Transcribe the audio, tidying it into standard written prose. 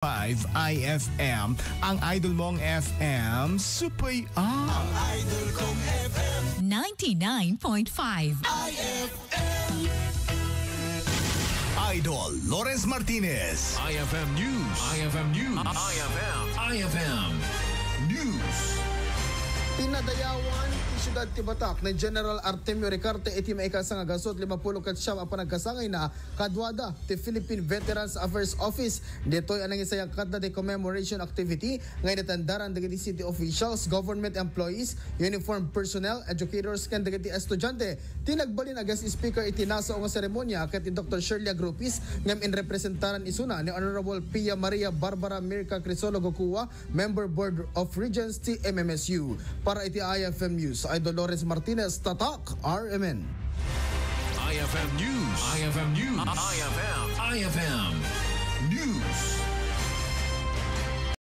5 IFM, ang idol mong FM, Supay Ang idol kong FM 99.5 IFM. Idol Lawrence Martinez. IFM News. IFM News. IFM News. Pinadayawan Siyudad Tibatak ni General Artemio Ricarte iti maikasa nga gasot 50 kat siyam apan nagkasangay na kadwada ti Philippine Veterans Affairs Office. Dito'y anang isayang kadda de commemoration activity ngay natandaran dagiti city officials, government employees, uniformed personnel, educators ken dagiti estudyante. Tinagbalin agas speaker iti nasa nga seremonya ket ni Dr. Shirley Agrupis ngem in representaran isuna ni Honorable Pia Maria Barbara Mirka Crisolo Gokua, Member Board of Regents ti MMSU. Para iti IFM News, Idol Lawrence Martinez, Tatak, RMN. IFM News. IFM News. IFM